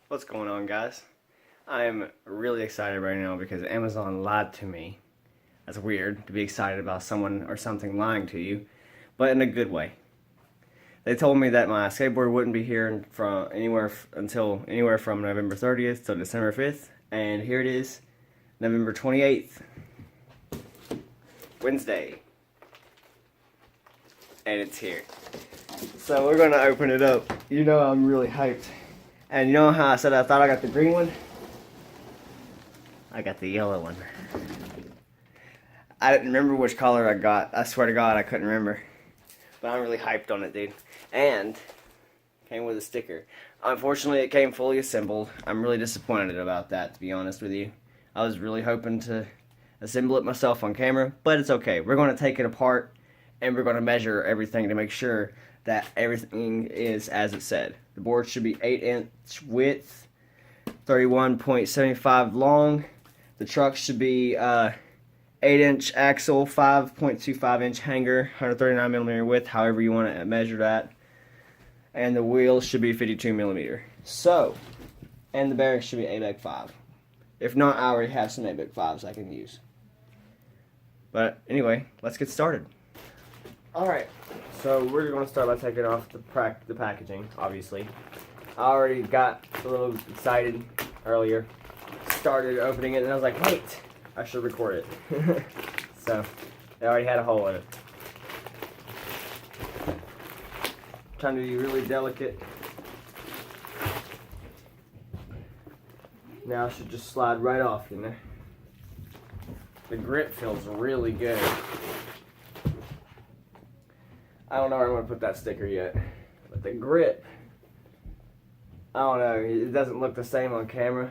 What's going on, guys? I'm really excited right now because Amazon lied to me. That's weird to be excited about someone or something lying to you, but in a good way. They told me that my skateboard wouldn't be here from anywhere from November 30th to December 5th, and here it is, November 28th, Wednesday, and it's here. So we're gonna open it up. You know I'm really hyped. And you know how I said I thought I got the green one? I got the yellow one. I didn't remember which color I got. I swear to God, I couldn't remember. But I'm really hyped on it, dude. And came with a sticker. Unfortunately, it came fully assembled. I'm really disappointed about that, to be honest with you. I was really hoping to assemble it myself on camera, but it's okay. We're going to take it apart, and we're going to measure everything to make sure that everything is as it said. The board should be 8-inch width, 31.75 long. The truck should be 8-inch axle, 5.25-inch hanger, 139mm width, however you want to measure that. And the wheels should be 52mm. So, and the bearings should be ABEC 5. If not, I already have some ABEC 5s I can use. But anyway, let's get started. Alright, so we're going to start by taking off the packaging, obviously. I already got a little excited earlier. Started opening it and I was like, wait, I should record it. So, it already had a hole in it. Trying to be really delicate. Now it should just slide right off, you know. The grip feels really good. I don't know where I'm going to put that sticker yet, but the grip, I don't know, it doesn't look the same on camera,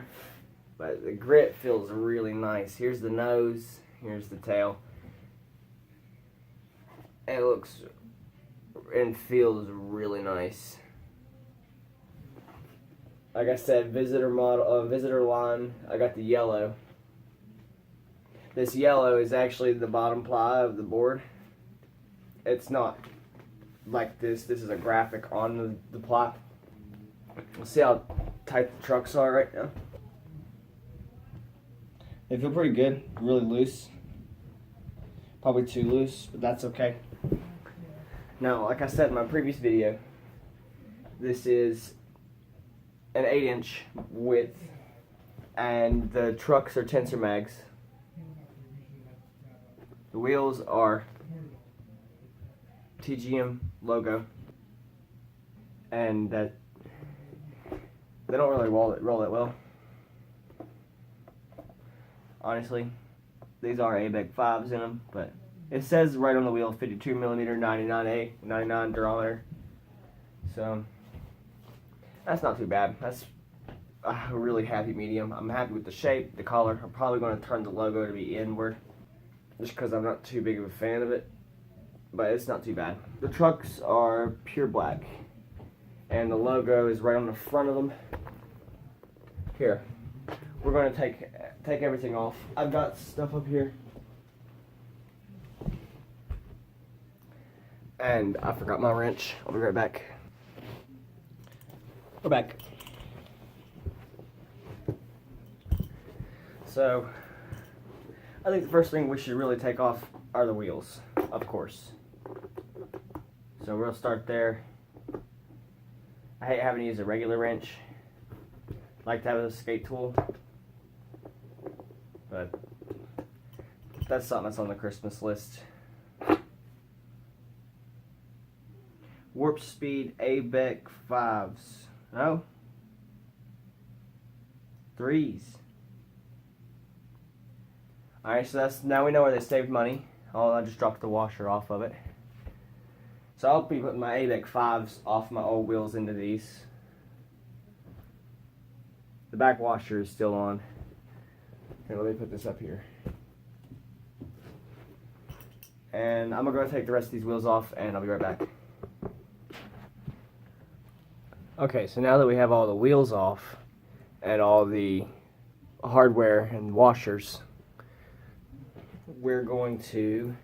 but the grip feels really nice. Here's the nose, here's the tail. It looks and feels really nice. Like I said, visitor line, I got the yellow. This yellow is actually the bottom ply of the board. It's not like this is a graphic on the ply. Let's see how tight the trucks are right now. They feel pretty good, really loose. Probably too loose, but that's okay. Now, like I said in my previous video, this is an 8-inch width, and the trucks are tensor mags. The wheels are TGM logo, and that they don't really roll it well. Honestly, these are ABEC 5s in them, but it says right on the wheel 52mm 99A 99 durometer, so that's not too bad. That's a really happy medium. I'm happy with the shape, the color. I'm probably going to turn the logo to be inward, just because I'm not too big of a fan of it. But it's not too bad. The trucks are pure black, and the logo is right on the front of them. Here, we're going to take everything off. I've got stuff up here, and I forgot my wrench. I'll be right back. We're back. So, I think the first thing we should really take off are the wheels, of course. So we'll start there. I hate having to use a regular wrench. I like to have a skate tool, but that's something that's on the Christmas list. Warp speed ABEC 5s. No? 3s. Alright, so now we know where they saved money. Oh, I just dropped the washer off of it. So I'll be putting my ABEC 5s off my old wheels into these. The back washer is still on. Here, let me put this up here. And I'm going to go take the rest of these wheels off, and I'll be right back. Okay, so now that we have all the wheels off, and all the hardware and washers, we're going to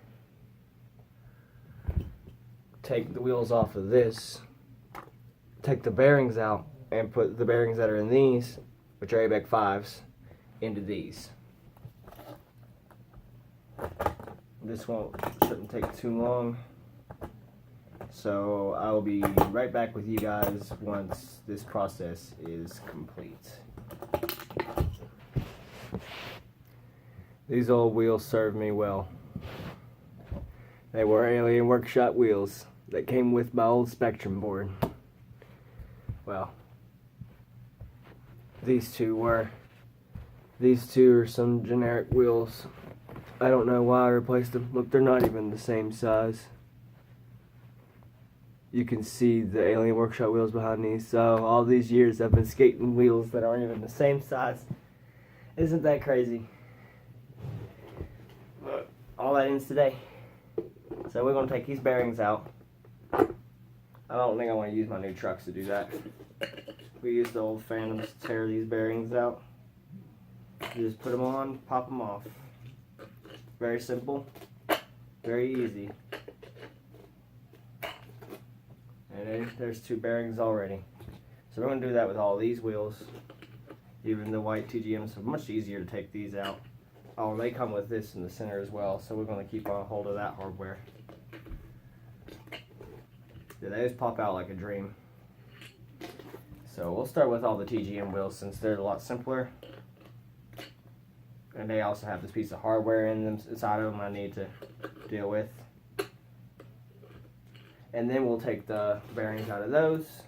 take the wheels off of this, take the bearings out, and put the bearings that are in these, which are ABEC 5s, into these. This shouldn't take too long. So I will be right back with you guys once this process is complete. These old wheels served me well. They were Alien Workshop wheels that came with my old Spectrum board. Well, these two are some generic wheels. I don't know why I replaced them. Look, they're not even the same size. You can see the Alien Workshop wheels behind these. So all these years I've been skating wheels that aren't even the same size. Isn't that crazy? But all that ends today. So we're going to take these bearings out. I don't think I want to use my new trucks to do that. We used the old Phantoms to tear these bearings out. You just put them on, pop them off. Very simple, very easy. And there's two bearings already. So we're going to do that with all these wheels. Even the white TGMs are much easier to take these out. Oh, they come with this in the center as well, so we're going to keep on hold of that hardware. Yeah, they just pop out like a dream. So we'll start with all the TGM wheels since they're a lot simpler. And they also have this piece of hardware inside of them I need to deal with. And then we'll take the bearings out of those.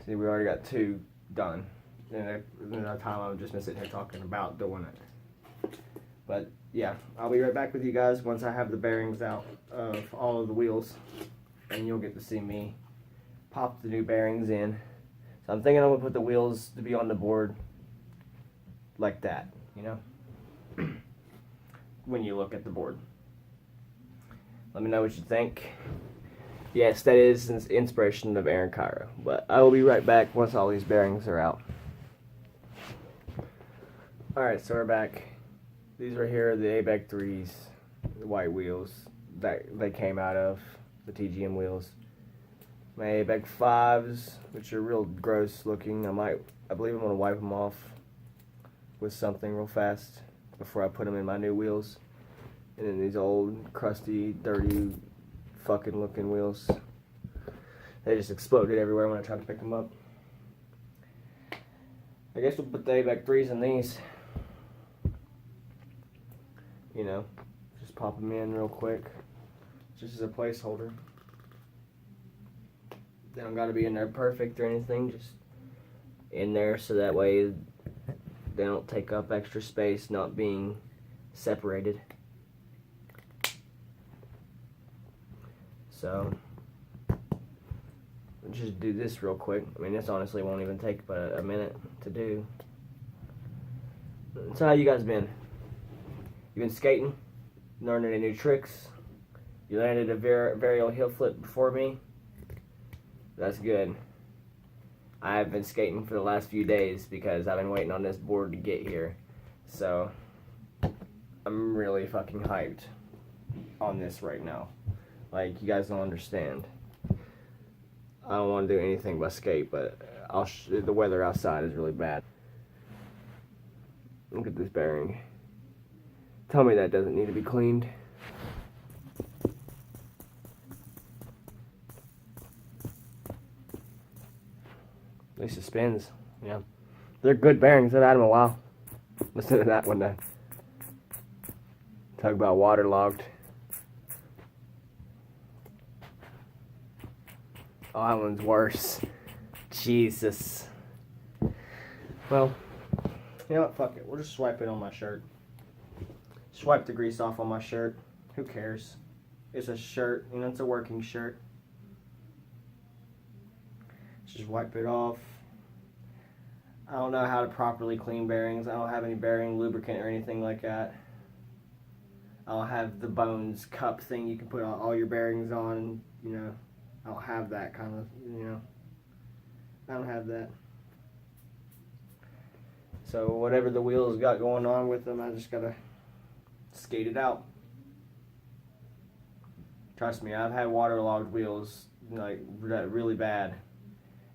See, we already got two done. In the time I've just been sitting here talking about doing it. But yeah, I'll be right back with you guys once I have the bearings out of all of the wheels. And you'll get to see me pop the new bearings in. So I'm thinking I'm going to put the wheels to be on the board like that, you know, when you look at the board. Let me know what you think. Yes, that is an inspiration of Aaron Cairo, but I will be right back once all these bearings are out. Alright, so we're back. These right here are the ABEC 3s, the white wheels that they came out of, the TGM wheels. My ABEC 5s, which are real gross looking. I believe I'm going to wipe them off with something real fast before I put them in my new wheels. And then these old, crusty, dirty, fucking looking wheels. They just exploded everywhere when I tried to pick them up. I guess we'll put the ABEC 3s in these. You know, just pop them in real quick. Just as a placeholder. They don't gotta be in there perfect or anything, just in there so that way they don't take up extra space not being separated. So, we'll just do this real quick. I mean, this honestly won't even take but a minute to do. So how you guys been? You been skating? Learning any new tricks? You landed a varial heel flip before me? That's good. I have been skating for the last few days because I've been waiting on this board to get here. So, I'm really fucking hyped on this right now. Like, you guys don't understand. I don't want to do anything but skate, but the weather outside is really bad. Look at this bearing. Tell me that doesn't need to be cleaned. At least it spins. Yeah. They're good bearings. I've had them a while. Listen to that one then. Talk about waterlogged. Oh, that one's worse. Jesus. Well, you know what? Fuck it. We'll just swipe it on my shirt. Swipe the grease off on my shirt. Who cares? It's a shirt. You know, it's a working shirt. Just wipe it off. I don't know how to properly clean bearings. I don't have any bearing lubricant or anything like that. I don't have the Bones cup thing you can put all your bearings on. You know, I don't have that kind of, you know. I don't have that. So whatever the wheels got going on with them, I just gotta skate it out. Trust me, I've had waterlogged wheels like really bad,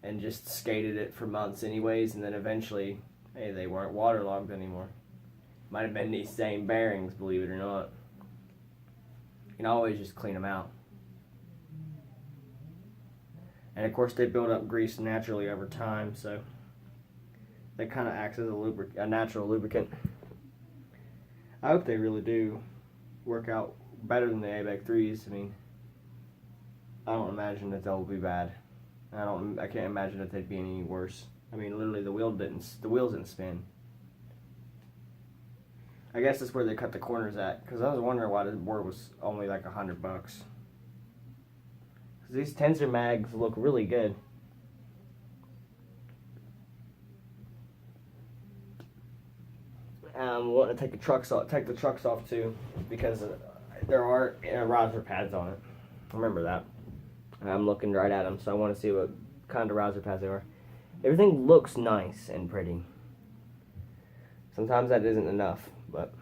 and just skated it for months anyways, and then eventually, hey, they weren't waterlogged anymore. Might have been these same bearings, believe it or not. You can always just clean them out. And of course they build up grease naturally over time, so that kind of acts as a natural lubricant. I hope they really do work out better than the ABEC 3s. I mean, I don't imagine that they'll be bad. I can't imagine that they'd be any worse. I mean, literally the wheels didn't spin. I guess that's where they cut the corners at, because I was wondering why this board was only like $100. Because these tensor mags look really good. We'll take the trucks off too, because there are riser pads on it. Remember that. I'm looking right at them, so I want to see what kind of riser pads they are. Everything looks nice and pretty. Sometimes that isn't enough, but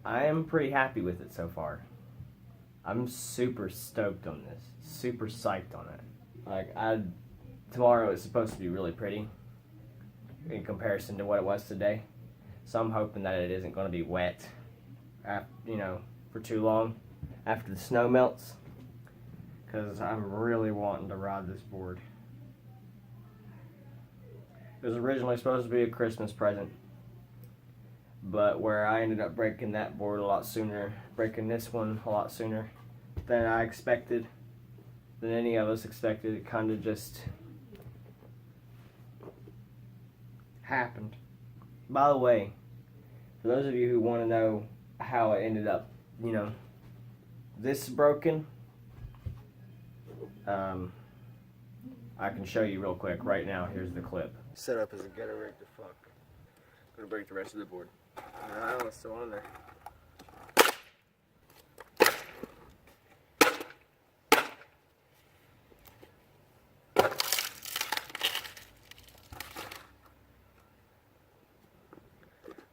I am pretty happy with it so far. I'm super stoked on this. Super psyched on it. Like, tomorrow is supposed to be really pretty in comparison to what it was today. So I'm hoping that it isn't going to be wet, for too long after the snow melts, because I'm really wanting to ride this board. It was originally supposed to be a Christmas present, but where I ended up breaking that board a lot sooner, breaking this one a lot sooner than I expected, than any of us expected, it kind of just happened. By the way, for those of you who want to know how it ended up, this broken, I can show you real quick right now. Here's the clip. Set up as a gutter rig to fuck. I'm gonna break the rest of the board. No, it's still on there.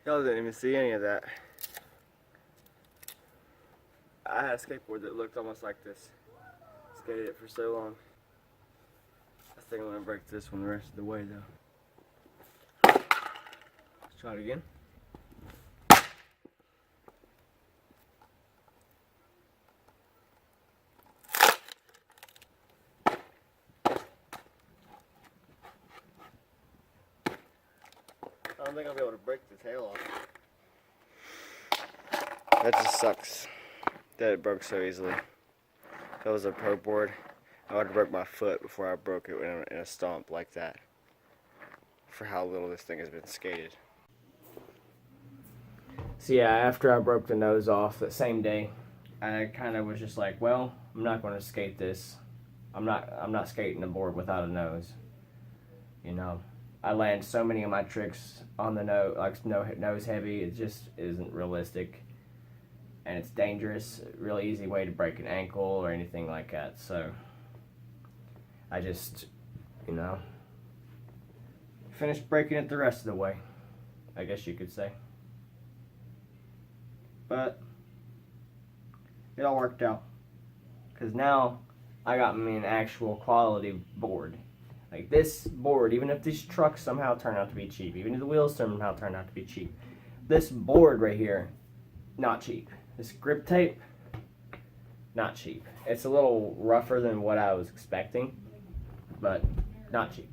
Y'all didn't even see any of that. I had a skateboard that looked almost like this. Skated it for so long. I think I'm gonna break this one the rest of the way though. Let's try it again. I don't think I'll be able to break the tail off. That just sucks that it broke so easily. If it was a pro board, I would have broke my foot before I broke it in a stomp like that. For how little this thing has been skated. So yeah, after I broke the nose off that same day, I kind of was just like, well, I'm not going to skate this. I'm not skating a board without a nose. I land so many of my tricks on the nose, like nose heavy. It just isn't realistic, and it's dangerous. Really easy way to break an ankle or anything like that. So I just, finished breaking it the rest of the way, I guess you could say. But it all worked out, because now I got me an actual quality board. Like this board, even if these trucks somehow turn out to be cheap, even if the wheels somehow turn out to be cheap, this board right here, not cheap. This grip tape, not cheap. It's a little rougher than what I was expecting, but not cheap.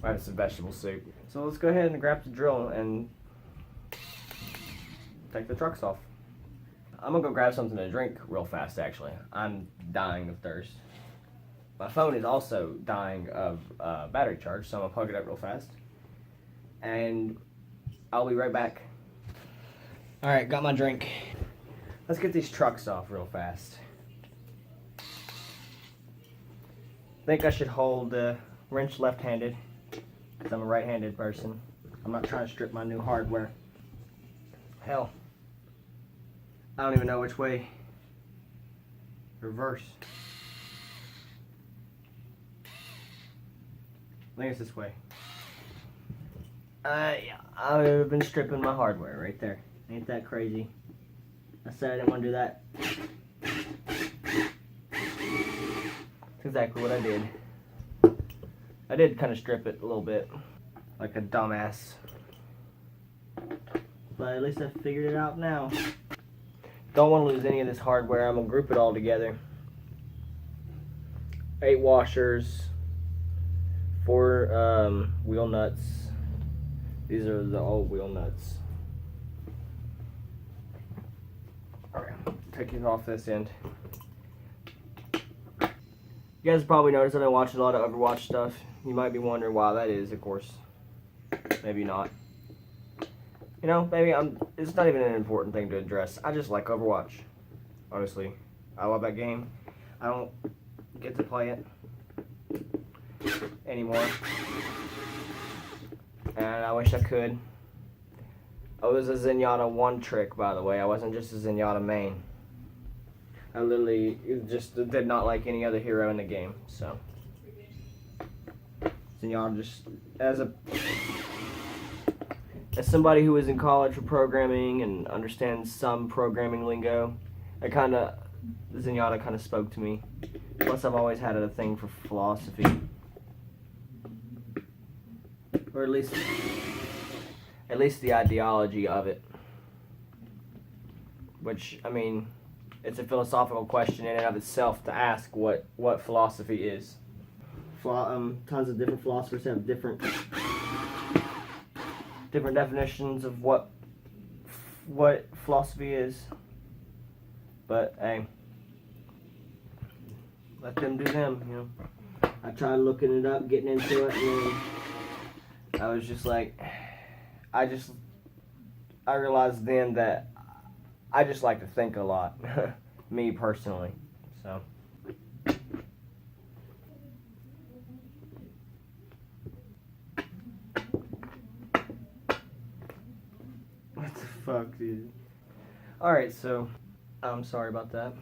Right, it's a vegetable soup. So let's go ahead and grab the drill and take the trucks off. I'm gonna go grab something to drink real fast, actually. I'm dying of thirst. My phone is also dying of battery charge, so I'm gonna plug it up real fast. And I'll be right back. All right, got my drink. Let's get these trucks off real fast. I think I should hold the wrench left-handed, because I'm a right-handed person. I'm not trying to strip my new hardware. Hell, I don't even know which way. Reverse. I think it's this way. Yeah, I've been stripping my hardware right there. Ain't that crazy? I said I didn't want to do that. exactly what I did. I did kind of strip it a little bit, like a dumbass. But at least I figured it out now. Don't want to lose any of this hardware. I'm going to group it all together. 8 washers, 4 wheel nuts. These are the old wheel nuts. Alright, take it off this end. You guys probably noticed I've been watching a lot of Overwatch stuff. You might be wondering why that is, of course. Maybe not. You know, maybe it's not even an important thing to address. I just like Overwatch. Honestly. I love that game. I don't get to play it anymore. And I wish I could. I was a Zenyatta 1 trick, by the way. I wasn't just a Zenyatta main. I literally just did not like any other hero in the game, so. Zenyatta just, as somebody who is in college for programming and understands some programming lingo, Zenyatta kind of spoke to me. Plus, I've always had a thing for philosophy. Or at least the ideology of it. Which, I mean, it's a philosophical question in and of itself to ask what philosophy is. Tons of different philosophers have different definitions of what philosophy is. But hey, let them do them, you know. I tried looking it up, getting into it, and then I was just like, I realized then that I just like to think a lot, me personally, so. What the fuck, dude? Alright, so, I'm sorry about that.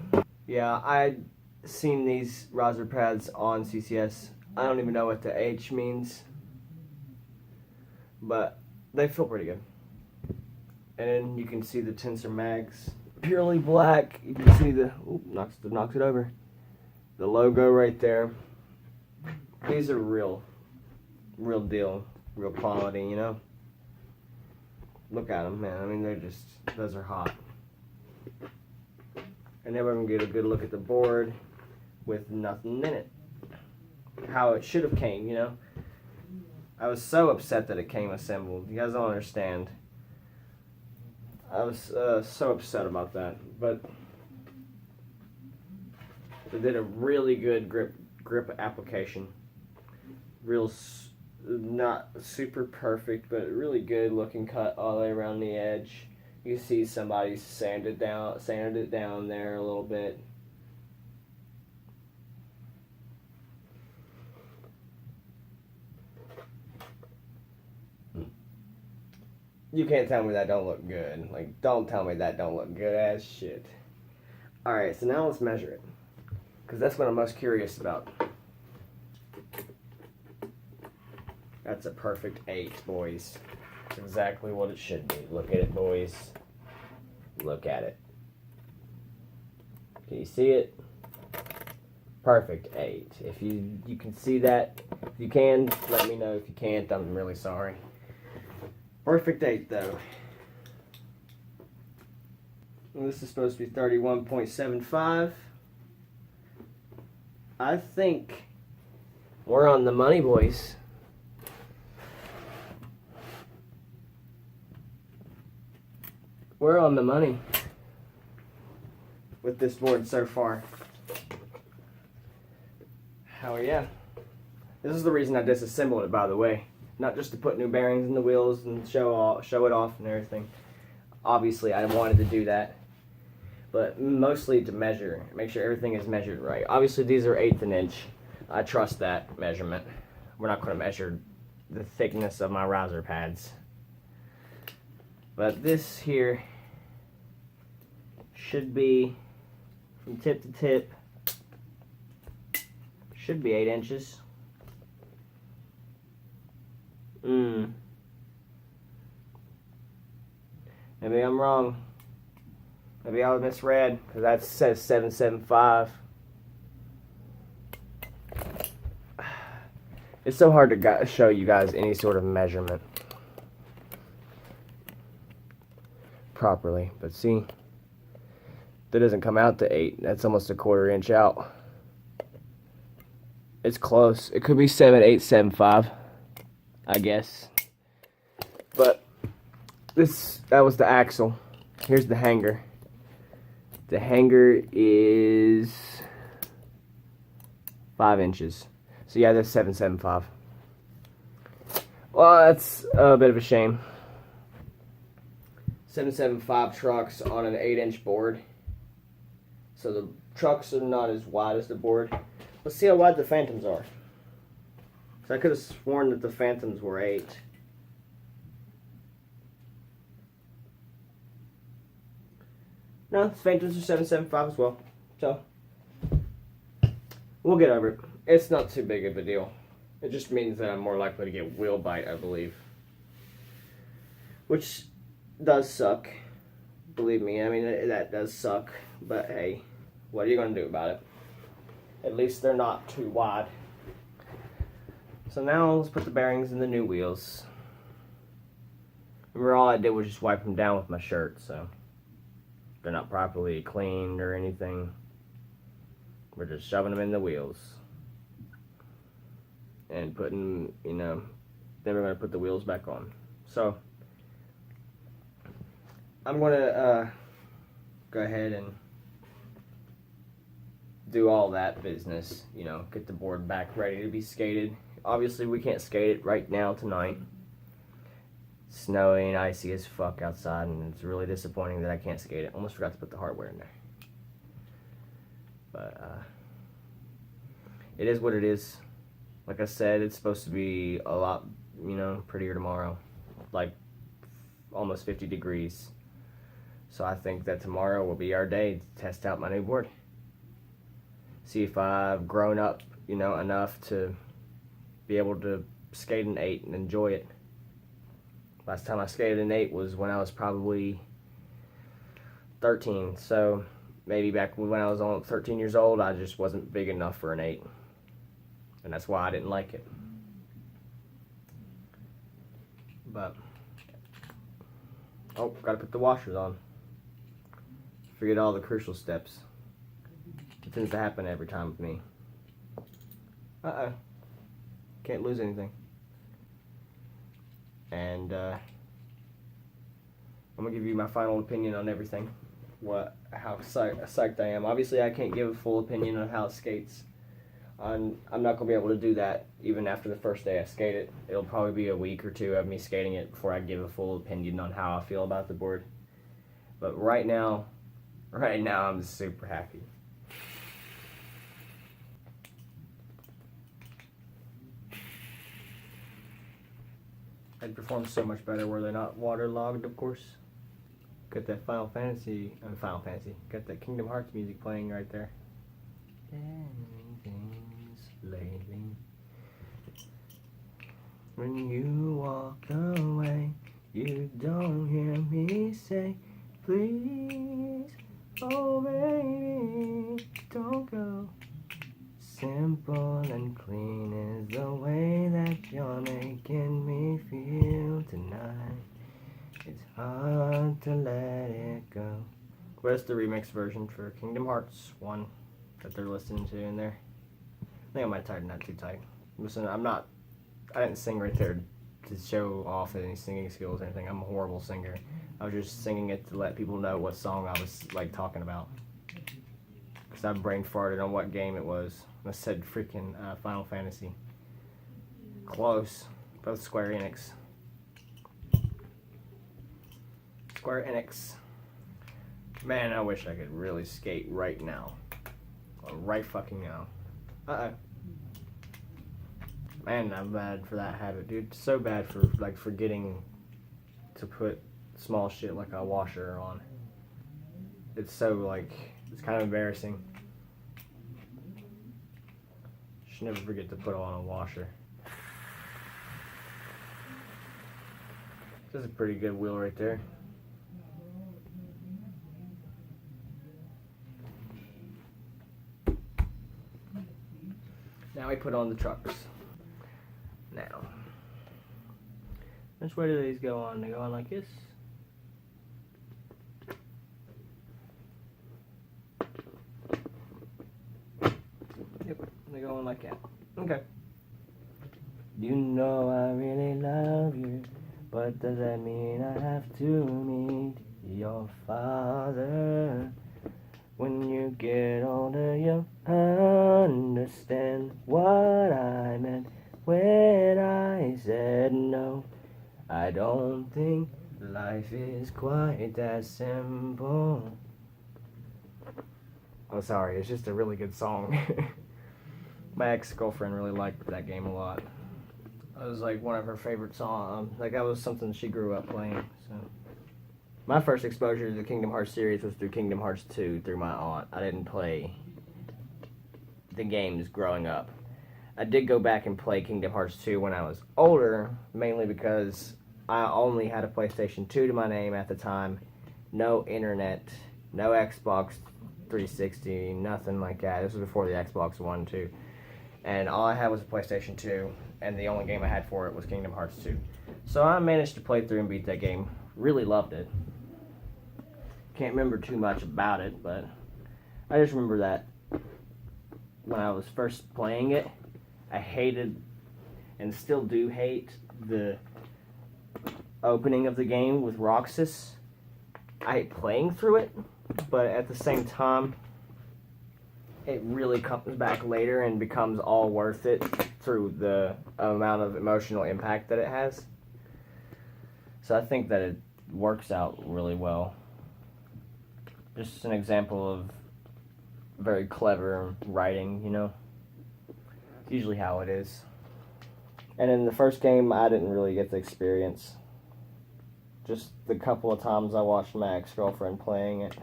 Yeah, I'd seen these riser pads on CCS. I don't even know what the H means, but they feel pretty good. And then you can see the tensor mags, purely black. You can see the, knocks it over. The logo right there. These are real deal, real quality, you know. Look at them, man. I mean, those are hot. And then we're gonna get a good look at the board with nothing in it. How it should have came, you know. I was so upset that it came assembled. You guys don't understand. I was so upset about that, but they did a really good grip application. Not super perfect, but really good looking cut all the way around the edge. You see somebody sanded it down there a little bit. You can't tell me that don't look good. Like, don't tell me that don't look good as shit. Alright, so now let's measure it. Because that's what I'm most curious about. That's a perfect 8, boys. That's exactly what it should be. Look at it, boys. Look at it. Can you see it? Perfect 8. If you can see that, if you can, let me know. If you can't, I'm really sorry. Perfect 8, though. And this is supposed to be 31.75. I think we're on the money, boys. We're on the money with this board so far. Hell yeah. This is the reason I disassembled it, by the way. Not just to put new bearings in the wheels and show it off and everything. Obviously, I wanted to do that. But mostly to measure. Make sure everything is measured right. Obviously, these are 1/8 an inch. I trust that measurement. We're not going to measure the thickness of my riser pads. But this here should be, from tip to tip, should be 8 inches. Maybe I'm wrong. Maybe I was misread, because that says 775. It's so hard to show you guys any sort of measurement properly, but see, that doesn't come out to 8. That's almost a 1/4 inch out. It's close. It could be 7/8, 7/5, I guess. But that was the axle. Here's the hanger. The hanger is 5 inches. So yeah, that's 7/7/5. Well, that's a bit of a shame. 7/7/5 trucks on an 8-inch board. So the trucks are not as wide as the board. Let's see how wide the Phantoms are. So I could have sworn that the Phantoms were 8. No, the Phantoms are 7/7/5 as well. So we'll get over it. It's not too big of a deal. It just means that I'm more likely to get wheel bite, I believe. Which does suck. Believe me, I mean, that does suck. But hey, what are you going to do about it? At least they're not too wide. So now let's put the bearings in the new wheels. Remember, all I did was just wipe them down with my shirt, so they're not properly cleaned or anything. We're just shoving them in the wheels. And putting, then we're going to put the wheels back on. So I'm going to go ahead and do all that business, get the board back ready to be skated. Obviously, we can't skate it right now tonight. It's snowy and icy as fuck outside, and it's really disappointing that I can't skate it. Almost forgot to put the hardware in there. But it is what it is. Like I said, it's supposed to be a lot, prettier tomorrow. Like almost 50 degrees. So I think that tomorrow will be our day to test out my new board. See if I've grown up, enough to be able to skate an 8 and enjoy it. Last time I skated an 8 was when I was probably 13. So maybe back when I was only 13 years old, I just wasn't big enough for an 8. And that's why I didn't like it. But, gotta put the washers on. Forget all the crucial steps. It tends to happen every time with me. Uh-oh. Can't lose anything. And, I'm gonna give you my final opinion on everything. How psyched I am. Obviously, I can't give a full opinion on how it skates. I'm not going to be able to do that even after the first day I skate it. It'll probably be a week or two of me skating it before I give a full opinion on how I feel about the board. But right now I'm super happy. They'd perform so much better were they not waterlogged, of course. Got that Got that Kingdom Hearts music playing right there. Lately, when you walk away, you don't hear me say, please, oh baby, don't go. Simple and clean is the way that you're making me feel tonight. It's hard to let it go. Where's the remix version for Kingdom Hearts 1 that they're listening to in there? I think I might tighten that too tight. Listen, I didn't sing right there to show off any singing skills or anything. I'm a horrible singer. I was just singing it to let people know what song I was talking about. Because I brain farted on what game it was. I said freaking Final Fantasy. Close. Both Square Enix. Man, I wish I could really skate right now. Right fucking now. Uh-oh. Man, I'm bad for that habit, dude. So bad for, forgetting to put small shit like a washer on. It's so, it's kind of embarrassing. Should never forget to put on a washer. This is a pretty good wheel right there. Now we put on the trucks. Now, which way do these go on? They go on like this. Yep, they go on like that. Okay. You know I really love you, but does that mean I have to meet your father? When you get older, you'll understand what I meant when I said no. I don't think life is quite that simple. Oh, sorry, it's just a really good song. My ex-girlfriend really liked that game a lot. It was like one of her favorite songs. Like that was something she grew up playing. So, my first exposure to the Kingdom Hearts series was through Kingdom Hearts 2 through my aunt. I didn't play the games growing up. I did go back and play Kingdom Hearts 2 when I was older, mainly because I only had a PlayStation 2 to my name at the time. No internet, no Xbox 360, nothing like that. This was before the Xbox One, too. And all I had was a PlayStation 2, and the only game I had for it was Kingdom Hearts 2. So I managed to play through and beat that game. Really loved it. Can't remember too much about it, but I just remember that when I was first playing it, I hated, and still do hate, the opening of the game with Roxas. I hate playing through it, but at the same time, it really comes back later and becomes all worth it through the amount of emotional impact that it has. So I think that it works out really well. Just an example of very clever writing, you know? It's usually how it is. And in the first game, I didn't really get the experience. Just the couple of times I watched my ex-girlfriend playing it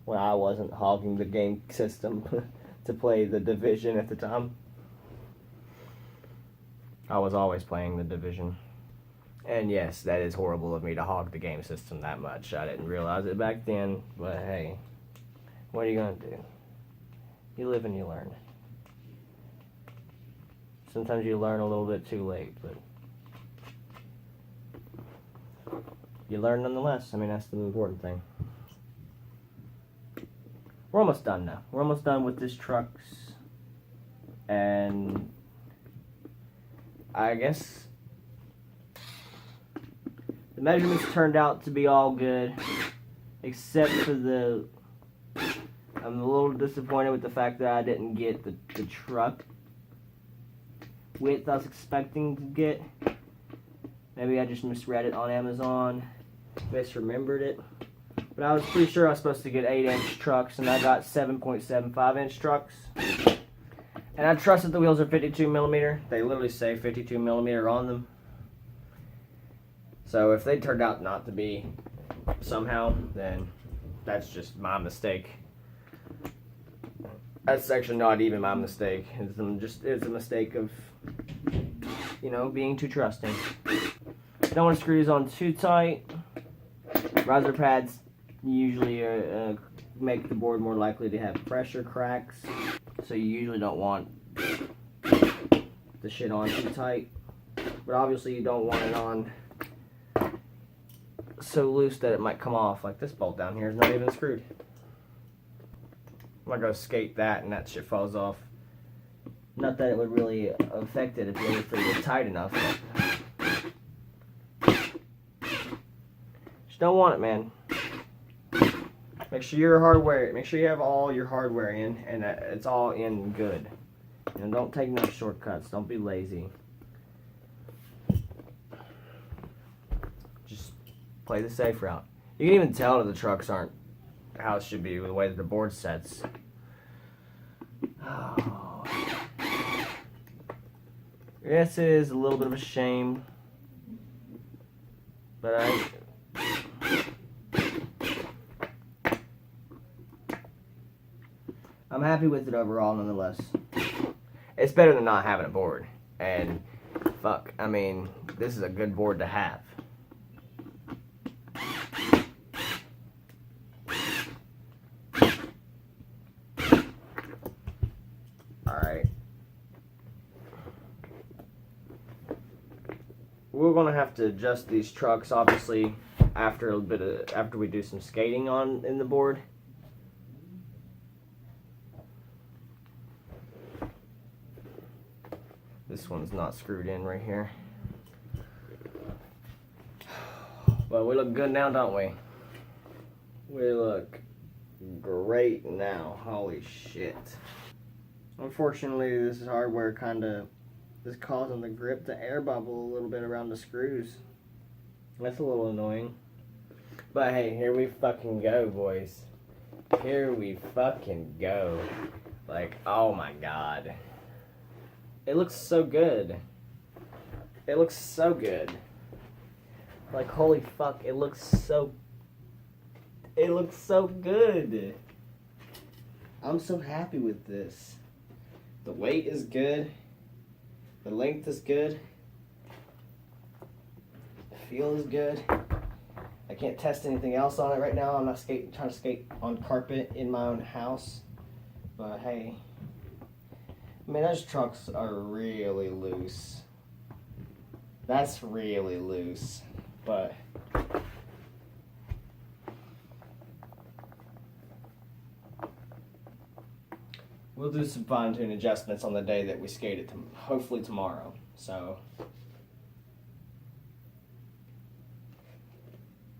when I wasn't hogging the game system to play the Division at the time. I was always playing the Division. And yes, that is horrible of me to hog the game system that much. I didn't realize it back then, but hey, what are you going to do? You live and you learn. Sometimes you learn a little bit too late, but you learn nonetheless. I mean, that's the important thing. We're almost done now. We're almost done with this trucks. And I guess the measurements turned out to be all good, except for I'm a little disappointed with the fact that I didn't get the truck width I was expecting to get. Maybe I just misread it on Amazon, misremembered it. But I was pretty sure I was supposed to get 8-inch trucks, and I got 7.75-inch trucks. And I trust that the wheels are 52 millimeter. They literally say 52 millimeter on them. So if they turned out not to be somehow, then that's just my mistake. That's actually not even my mistake. It's a mistake of, you know, being too trusting. Don't want to screw these on too tight. Riser pads usually make the board more likely to have pressure cracks, so you usually don't want the shit on too tight. But obviously you don't want it on so loose that it might come off. Like this bolt down here is not even screwed. I'm gonna go skate that and that shit falls off. Not that it would really affect it if you everything was tight enough. Just don't want it, man. Make sure your hardware. Make sure you have all your hardware in, and it's all in good. And don't take no shortcuts. Don't be lazy. Just play the safe route. You can even tell that the trucks aren't how it should be with the way that the board sets. Oh. Yes, it is a little bit of a shame, but I'm happy with it overall nonetheless. It's better than not having a board. And fuck, I mean, this is a good board to have. Alright. we're gonna have to adjust these trucks, obviously, after we do some skating in the board. This one's not screwed in right here. But we look good now, don't we? We look great now. Holy shit. Unfortunately, this hardware is causing the grip to air bubble a little bit around the screws. That's a little annoying. But hey, here we fucking go, boys. Here we fucking go. Like, oh my god. It looks so good. It looks so good. Like, holy fuck, it looks so good. I'm so happy with this. The weight is good. The length is good. The feel is good. I can't test anything else on it right now. I'm not trying to skate on carpet in my own house. But hey, I mean, those trucks are really loose. That's really loose. But we'll do some fine-tune adjustments on the day that we skate it, hopefully tomorrow. So,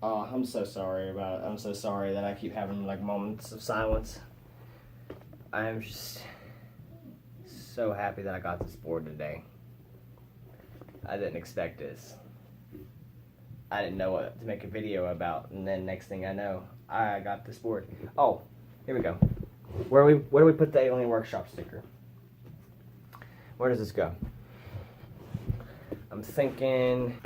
oh, I'm so sorry about it. I'm so sorry that I keep having like moments of silence. I am just so happy that I got this board today. I didn't expect this. I didn't know what to make a video about, and then next thing I know, I got this board. Oh, here we go. Where do we put the Alien Workshop sticker? Where does this go? I'm thinking.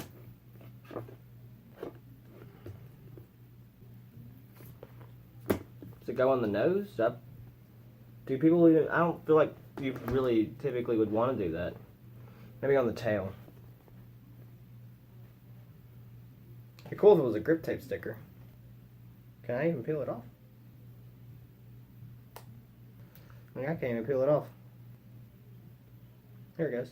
Does it go on the nose? Do people even? I don't feel like you really typically would want to do that. Maybe on the tail. It'd be cool if it was a grip tape sticker. Can I even peel it off? I mean, I can't even peel it off. Here it goes.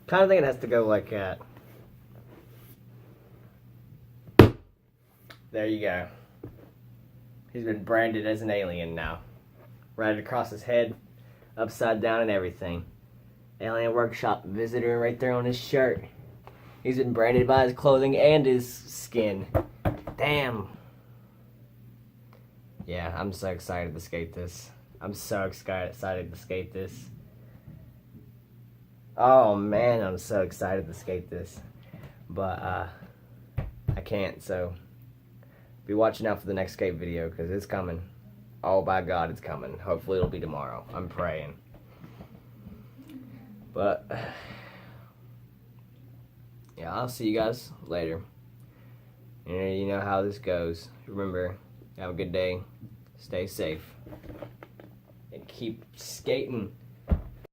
Kind of think it has to go like that. There you go. He's been branded as an alien now. Right across his head, upside down and everything. Alien Workshop visitor right there on his shirt. He's been branded by his clothing and his skin. Damn. Yeah, I'm so excited to skate this. I'm so excited to skate this. Oh man, I'm so excited to skate this. But I can't, so be watching out for the next skate video because it's coming. Oh by God, it's coming. Hopefully it'll be tomorrow. I'm praying. But yeah, I'll see you guys later. And you know how this goes. Remember, have a good day. Stay safe. And keep skating.